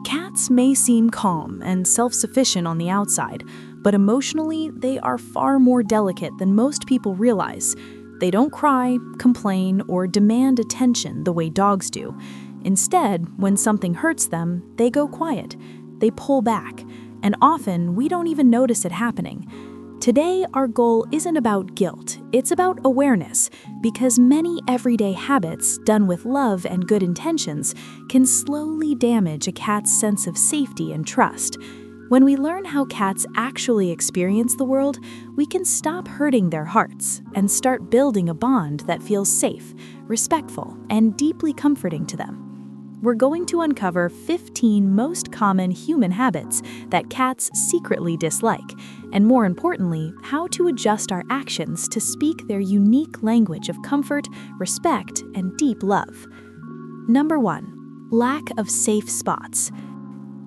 Cats may seem calm and self-sufficient on the outside, but emotionally, they are far more delicate than most people realize. They don't cry, complain, or demand attention the way dogs do. Instead, when something hurts them, they go quiet. They pull back, and often we don't even notice it happening. Today, our goal isn't about guilt, it's about awareness, because many everyday habits, done with love and good intentions, can slowly damage a cat's sense of safety and trust. When we learn how cats actually experience the world, we can stop hurting their hearts and start building a bond that feels safe, respectful, and deeply comforting to them. We're going to uncover 15 most common human habits that cats secretly dislike, and more importantly, how to adjust our actions to speak their unique language of comfort, respect, and deep love. Number 1. Lack of safe spots.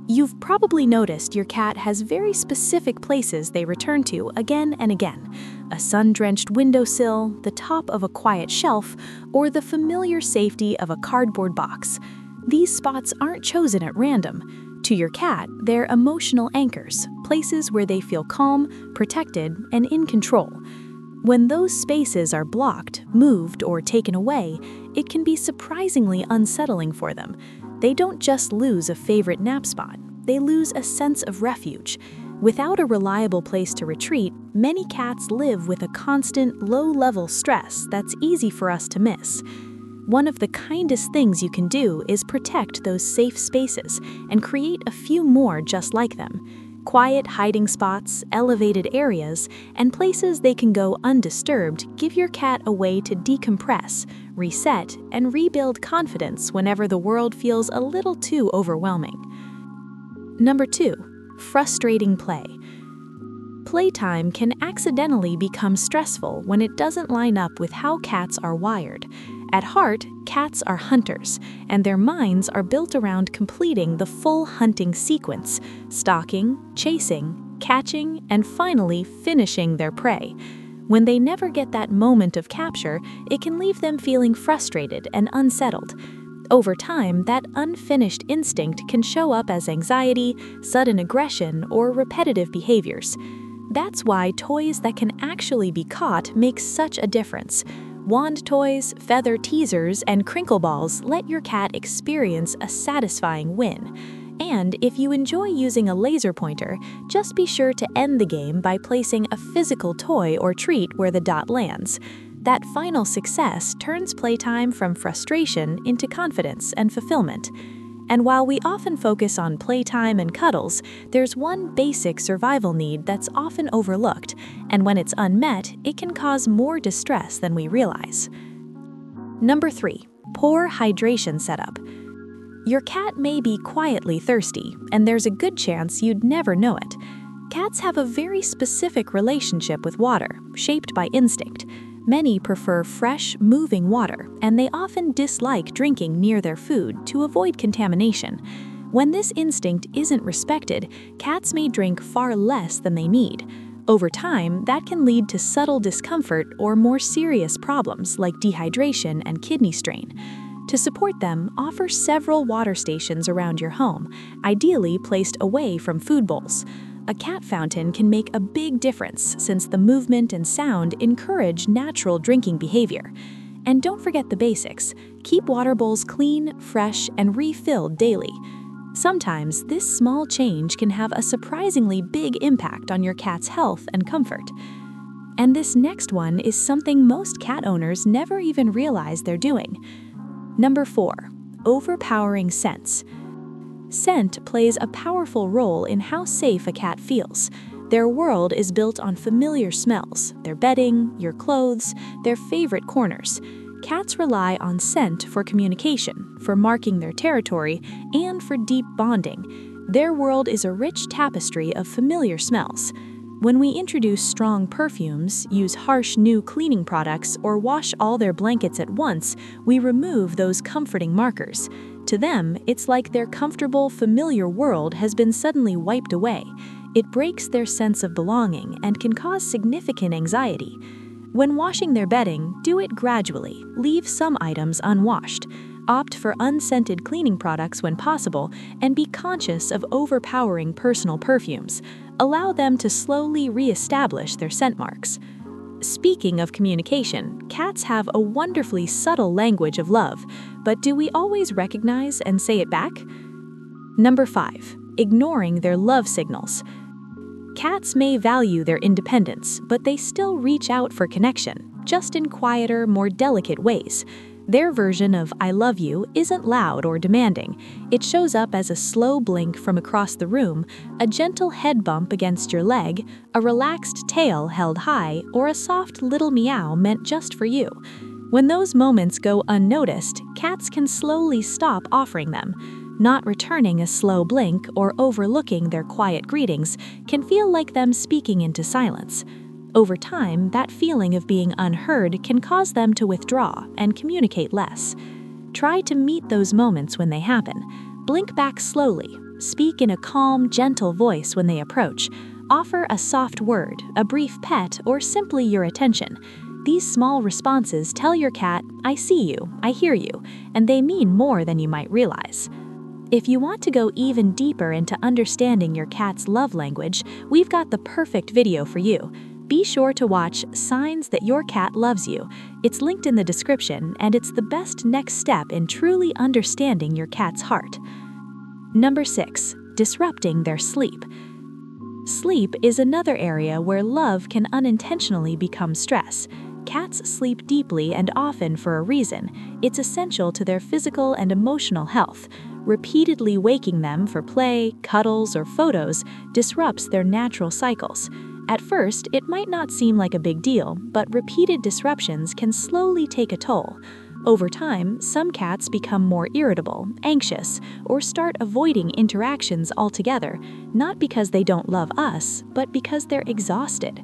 You've probably noticed your cat has very specific places they return to again and again. A sun-drenched windowsill, the top of a quiet shelf, or the familiar safety of a cardboard box. These spots aren't chosen at random. To your cat, they're emotional anchors, places where they feel calm, protected, and in control. When those spaces are blocked, moved, or taken away, it can be surprisingly unsettling for them. They don't just lose a favorite nap spot, they lose a sense of refuge. Without a reliable place to retreat, many cats live with a constant, low-level stress that's easy for us to miss. One of the kindest things you can do is protect those safe spaces and create a few more just like them. Quiet hiding spots, elevated areas, and places they can go undisturbed give your cat a way to decompress, reset, and rebuild confidence whenever the world feels a little too overwhelming. Number 2. Frustrating play. Playtime can accidentally become stressful when it doesn't line up with how cats are wired. At heart, cats are hunters, and their minds are built around completing the full hunting sequence: stalking, chasing, catching, and finally finishing their prey. When they never get that moment of capture, it can leave them feeling frustrated and unsettled. Over time, that unfinished instinct can show up as anxiety, sudden aggression, or repetitive behaviors. That's why toys that can actually be caught make such a difference. Wand toys, feather teasers, and crinkle balls let your cat experience a satisfying win. And if you enjoy using a laser pointer, just be sure to end the game by placing a physical toy or treat where the dot lands. That final success turns playtime from frustration into confidence and fulfillment. And while we often focus on playtime and cuddles, there's one basic survival need that's often overlooked, and when it's unmet, it can cause more distress than we realize. Number 3. Poor hydration setup. Your cat may be quietly thirsty, and there's a good chance you'd never know it. Cats have a very specific relationship with water, shaped by instinct. Many prefer fresh, moving water, and they often dislike drinking near their food to avoid contamination. When this instinct isn't respected, cats may drink far less than they need. Over time, that can lead to subtle discomfort or more serious problems like dehydration and kidney strain. To support them, offer several water stations around your home, ideally placed away from food bowls. A cat fountain can make a big difference since the movement and sound encourage natural drinking behavior. And don't forget the basics. Keep water bowls clean, fresh, and refilled daily. Sometimes this small change can have a surprisingly big impact on your cat's health and comfort. And this next one is something most cat owners never even realize they're doing. Number 4. Overpowering scents. Scent plays a powerful role in how safe a cat feels. Their world is built on familiar smells, their bedding, your clothes, their favorite corners. Cats rely on scent for communication, for marking their territory, and for deep bonding. Their world is a rich tapestry of familiar smells. When we introduce strong perfumes, use harsh new cleaning products, or wash all their blankets at once, we remove those comforting markers. To them, it's like their comfortable, familiar world has been suddenly wiped away. It breaks their sense of belonging and can cause significant anxiety. When washing their bedding, do it gradually. Leave some items unwashed. Opt for unscented cleaning products when possible, and be conscious of overpowering personal perfumes. Allow them to slowly re-establish their scent marks. Speaking of communication, cats have a wonderfully subtle language of love, but do we always recognize and say it back? Number 5. Ignoring their love signals. Cats may value their independence, but they still reach out for connection, just in quieter, more delicate ways. Their version of "I love you" isn't loud or demanding. It shows up as a slow blink from across the room, a gentle head bump against your leg, a relaxed tail held high, or a soft little meow meant just for you. When those moments go unnoticed, cats can slowly stop offering them. Not returning a slow blink or overlooking their quiet greetings can feel like them speaking into silence. Over time, that feeling of being unheard can cause them to withdraw and communicate less. Try to meet those moments when they happen. Blink back slowly, speak in a calm, gentle voice when they approach, offer a soft word, a brief pet, or simply your attention. These small responses tell your cat, "I see you, I hear you," and they mean more than you might realize. If you want to go even deeper into understanding your cat's love language, we've got the perfect video for you. Be sure to watch Signs That Your Cat Loves You. It's linked in the description, and it's the best next step in truly understanding your cat's heart. Number 6. Disrupting their sleep. Sleep is another area where love can unintentionally become stress. Cats sleep deeply and often for a reason. It's essential to their physical and emotional health. Repeatedly waking them for play, cuddles, or photos disrupts their natural cycles. At first, it might not seem like a big deal, but repeated disruptions can slowly take a toll. Over time, some cats become more irritable, anxious, or start avoiding interactions altogether, not because they don't love us, but because they're exhausted.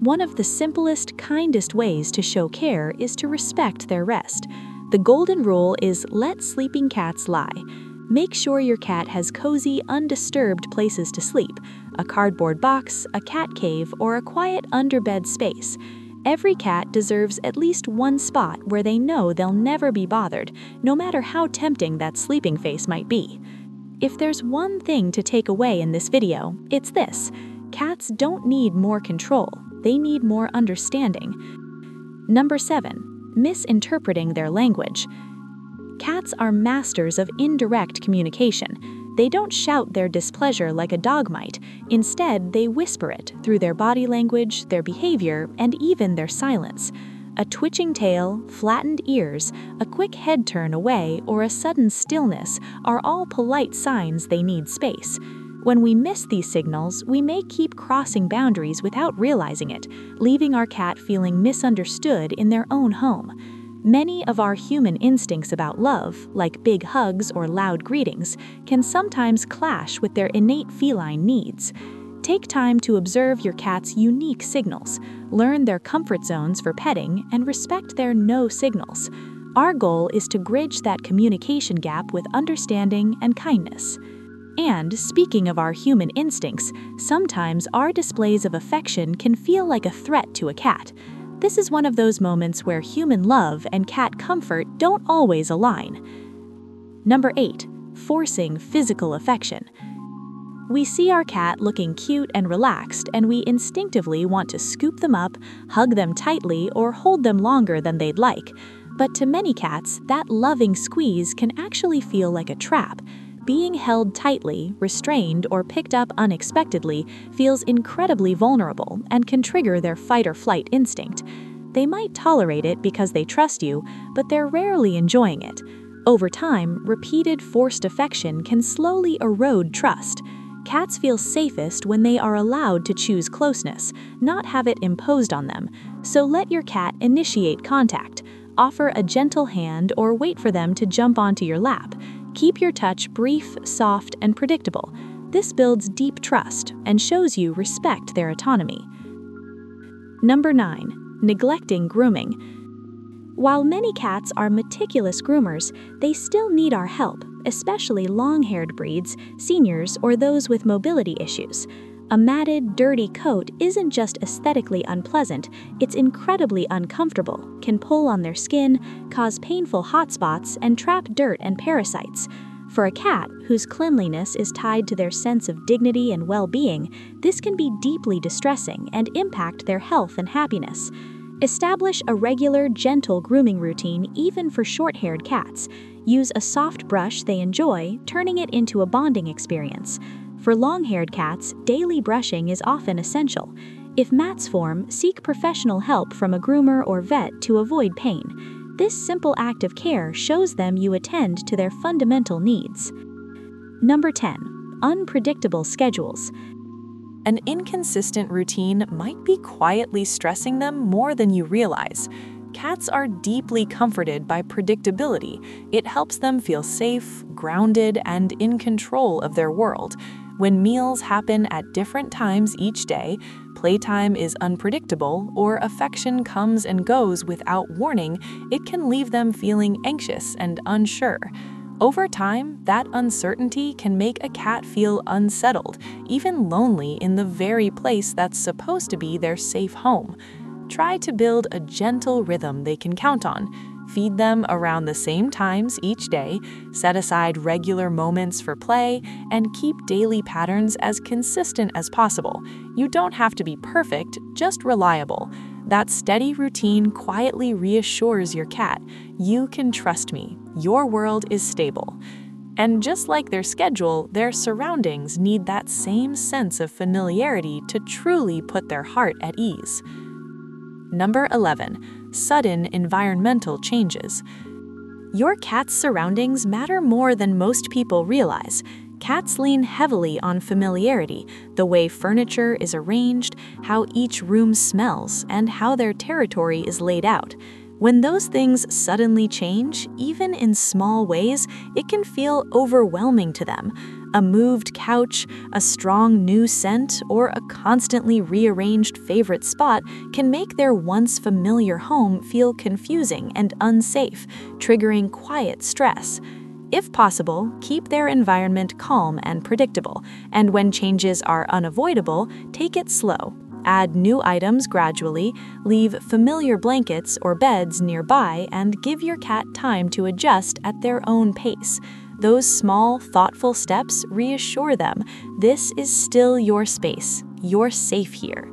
One of the simplest, kindest ways to show care is to respect their rest. The golden rule is let sleeping cats lie. Make sure your cat has cozy, undisturbed places to sleep, a cardboard box, a cat cave, or a quiet underbed space. Every cat deserves at least one spot where they know they'll never be bothered, no matter how tempting that sleeping face might be. If there's one thing to take away in this video, it's this: cats don't need more control, they need more understanding. Number 7. Misinterpreting their language. Cats are masters of indirect communication. They don't shout their displeasure like a dog might. Instead, they whisper it through their body language, their behavior, and even their silence. A twitching tail, flattened ears, a quick head turn away, or a sudden stillness are all polite signs they need space. When we miss these signals, we may keep crossing boundaries without realizing it, leaving our cat feeling misunderstood in their own home. Many of our human instincts about love, like big hugs or loud greetings, can sometimes clash with their innate feline needs. Take time to observe your cat's unique signals, learn their comfort zones for petting, and respect their no signals. Our goal is to bridge that communication gap with understanding and kindness. And speaking of our human instincts, sometimes our displays of affection can feel like a threat to a cat. This is one of those moments where human love and cat comfort don't always align. Number 8. Forcing physical affection. We see our cat looking cute and relaxed, and we instinctively want to scoop them up, hug them tightly, or hold them longer than they'd like. But to many cats, that loving squeeze can actually feel like a trap. Being held tightly, restrained, or picked up unexpectedly feels incredibly vulnerable and can trigger their fight-or-flight instinct. They might tolerate it because they trust you, but they're rarely enjoying it. Over time, repeated forced affection can slowly erode trust. Cats feel safest when they are allowed to choose closeness, not have it imposed on them. So let your cat initiate contact. Offer a gentle hand or wait for them to jump onto your lap. Keep your touch brief, soft, and predictable. This builds deep trust and shows you respect their autonomy. Number 9. Neglecting grooming. While many cats are meticulous groomers, they still need our help, especially long-haired breeds, seniors, or those with mobility issues. A matted, dirty coat isn't just aesthetically unpleasant, it's incredibly uncomfortable, can pull on their skin, cause painful hot spots, and trap dirt and parasites. For a cat, whose cleanliness is tied to their sense of dignity and well-being, this can be deeply distressing and impact their health and happiness. Establish a regular, gentle grooming routine even for short-haired cats. Use a soft brush they enjoy, turning it into a bonding experience. For long-haired cats, daily brushing is often essential. If mats form, seek professional help from a groomer or vet to avoid pain. This simple act of care shows them you attend to their fundamental needs. Number 10. Unpredictable schedules. An inconsistent routine might be quietly stressing them more than you realize. Cats are deeply comforted by predictability. It helps them feel safe, grounded, and in control of their world. When meals happen at different times each day, playtime is unpredictable, or affection comes and goes without warning, it can leave them feeling anxious and unsure. Over time, that uncertainty can make a cat feel unsettled, even lonely in the very place that's supposed to be their safe home. Try to build a gentle rhythm they can count on. Feed them around the same times each day, set aside regular moments for play, and keep daily patterns as consistent as possible. You don't have to be perfect, just reliable. That steady routine quietly reassures your cat, "You can trust me. Your world is stable." And just like their schedule, their surroundings need that same sense of familiarity to truly put their heart at ease. Number 11. Sudden environmental changes. Your cat's surroundings matter more than most people realize. Cats lean heavily on familiarity, the way furniture is arranged, how each room smells, and how their territory is laid out. When those things suddenly change, even in small ways, it can feel overwhelming to them. A moved couch, a strong new scent, or a constantly rearranged favorite spot can make their once familiar home feel confusing and unsafe, triggering quiet stress. If possible, keep their environment calm and predictable, and when changes are unavoidable, take it slow. Add new items gradually, leave familiar blankets or beds nearby, and give your cat time to adjust at their own pace. Those small, thoughtful steps reassure them this is still your space. You're safe here.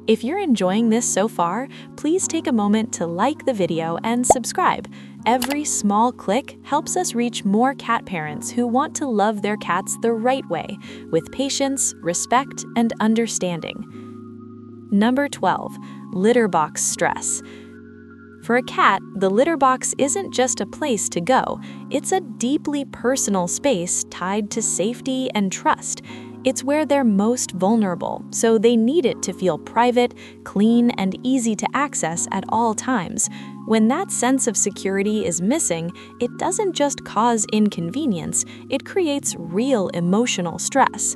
If you're enjoying this so far, please take a moment to like the video and subscribe. Every small click helps us reach more cat parents who want to love their cats the right way, with patience, respect, and understanding. Number 12. Litter box stress. For a cat, the litter box isn't just a place to go, it's a deeply personal space tied to safety and trust. It's where they're most vulnerable, so they need it to feel private, clean, and easy to access at all times. When that sense of security is missing, it doesn't just cause inconvenience, it creates real emotional stress.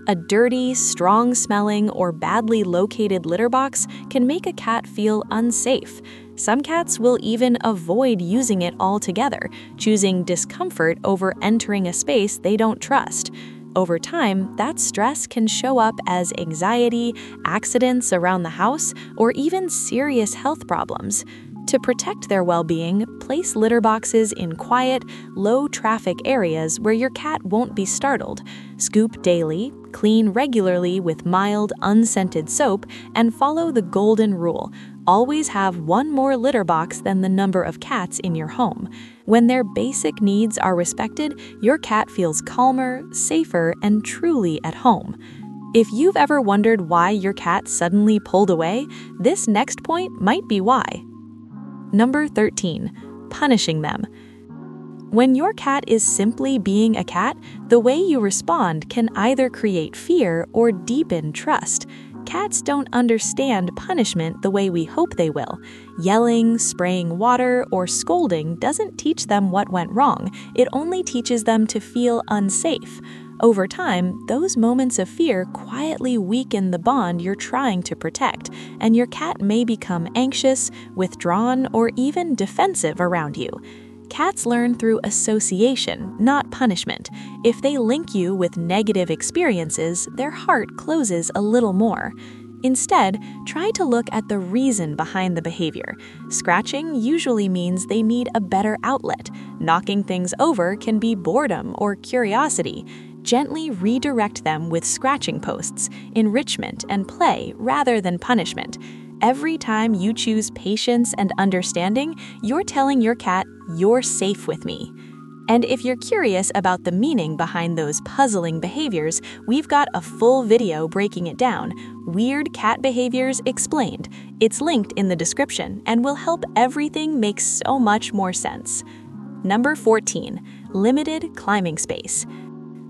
A dirty, strong-smelling, or badly located litter box can make a cat feel unsafe. Some cats will even avoid using it altogether, choosing discomfort over entering a space they don't trust. Over time, that stress can show up as anxiety, accidents around the house, or even serious health problems. To protect their well-being, place litter boxes in quiet, low-traffic areas where your cat won't be startled. Scoop daily, clean regularly with mild, unscented soap, and follow the golden rule. Always have one more litter box than the number of cats in your home. When their basic needs are respected, your cat feels calmer, safer, and truly at home. If you've ever wondered why your cat suddenly pulled away, this next point might be why. Number 13. Punishing them. When your cat is simply being a cat, the way you respond can either create fear or deepen trust. Cats don't understand punishment the way we hope they will. Yelling, spraying water, or scolding doesn't teach them what went wrong. It only teaches them to feel unsafe. Over time, those moments of fear quietly weaken the bond you're trying to protect, and your cat may become anxious, withdrawn, or even defensive around you. Cats learn through association, not punishment. If they link you with negative experiences, their heart closes a little more. Instead, try to look at the reason behind the behavior. Scratching usually means they need a better outlet. Knocking things over can be boredom or curiosity. Gently redirect them with scratching posts, enrichment, and play rather than punishment. Every time you choose patience and understanding, you're telling your cat, "You're safe with me." And if you're curious about the meaning behind those puzzling behaviors, we've got a full video breaking it down, Weird Cat Behaviors Explained. It's linked in the description and will help everything make so much more sense. Number 14, limited climbing space.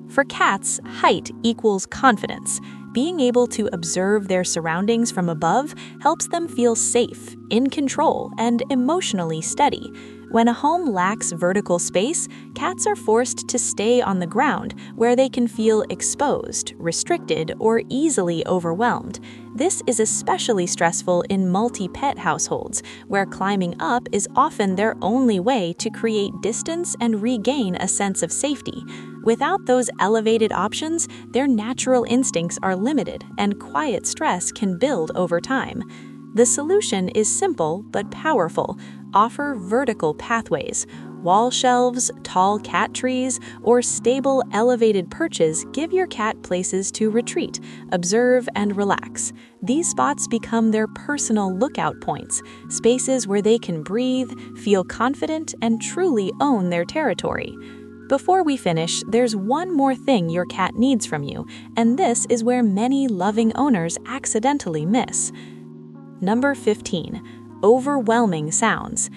For cats, height equals confidence. Being able to observe their surroundings from above helps them feel safe, in control, and emotionally steady. When a home lacks vertical space, cats are forced to stay on the ground where they can feel exposed, restricted, or easily overwhelmed. This is especially stressful in multi-pet households, where climbing up is often their only way to create distance and regain a sense of safety. Without those elevated options, their natural instincts are limited and quiet stress can build over time. The solution is simple but powerful. Offer vertical pathways. Wall shelves, tall cat trees, or stable elevated perches give your cat places to retreat, observe, and relax. These spots become their personal lookout points, spaces where they can breathe, feel confident, and truly own their territory. Before we finish, there's one more thing your cat needs from you, and this is where many loving owners accidentally miss. Number 15, overwhelming sounds.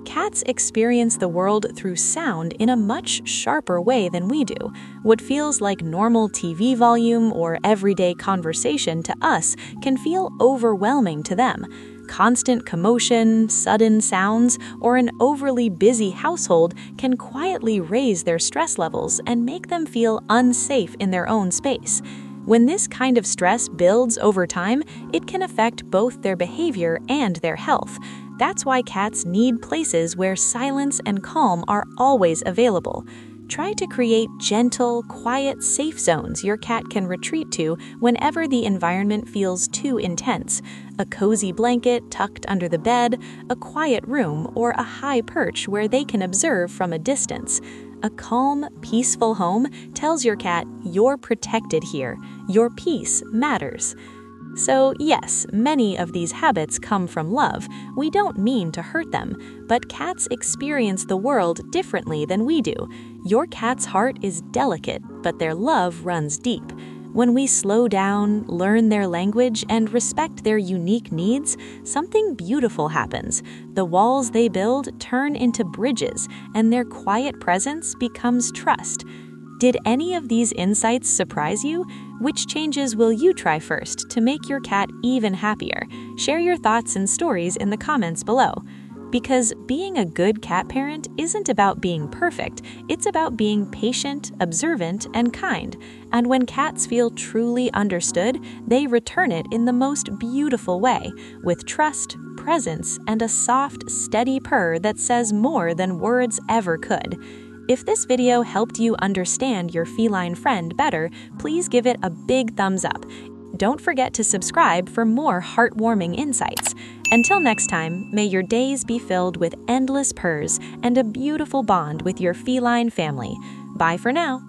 Cats experience the world through sound in a much sharper way than we do. What feels like normal TV volume or everyday conversation to us can feel overwhelming to them. Constant commotion, sudden sounds, or an overly busy household can quietly raise their stress levels and make them feel unsafe in their own space. When this kind of stress builds over time, it can affect both their behavior and their health. That's why cats need places where silence and calm are always available. Try to create gentle, quiet, safe zones your cat can retreat to whenever the environment feels too intense. A cozy blanket tucked under the bed, a quiet room, or a high perch where they can observe from a distance. A calm, peaceful home tells your cat, "You're protected here. Your peace matters." So yes, many of these habits come from love. We don't mean to hurt them, but cats experience the world differently than we do. Your cat's heart is delicate, but their love runs deep. When we slow down, learn their language, and respect their unique needs, something beautiful happens. The walls they build turn into bridges, and their quiet presence becomes trust. Did any of these insights surprise you? Which changes will you try first to make your cat even happier? Share your thoughts and stories in the comments below. Because being a good cat parent isn't about being perfect, it's about being patient, observant, and kind. And when cats feel truly understood, they return it in the most beautiful way, with trust, presence, and a soft, steady purr that says more than words ever could. If this video helped you understand your feline friend better, please give it a big thumbs up. Don't forget to subscribe for more heartwarming insights. Until next time, may your days be filled with endless purrs and a beautiful bond with your feline family. Bye for now.